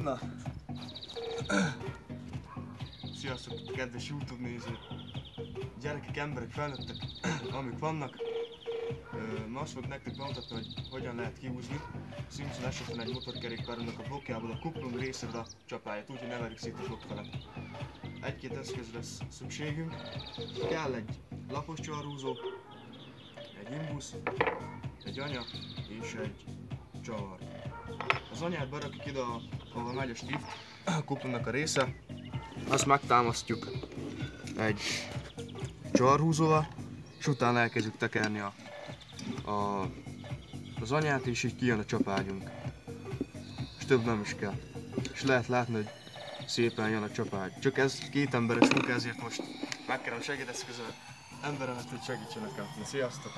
Na. Sziasztok, kedves YouTube nézők! Gyerekek, emberek, felnőttek, amik vannak. Ma azt fogok nektek bemutatni, hogy hogyan lehet kihúzni Simpson S51 motorkerékpárunknak a blokkjából a kuplung részéről a csapáját, úgyhogy ne verjük szét a blokkfelet. Egy-két eszköz lesz szükségünk. Kell egy lapos csavarhúzó, egy imbusz, egy anya és egy csavar. Az anyát berakjuk ide, ahol megy a stift, a kuplungnak a része. Azt megtámasztjuk egy csavarhúzóval, és utána elkezdjük tekerni az anyát, és így kijön a csapágyunk. És több nem is kell. És lehet látni, hogy szépen jön a csapágy. Csak ez két emberes munka, ezért most megkerem segédeszközzel emberemet, hogy segítsenek el. Na, sziasztok!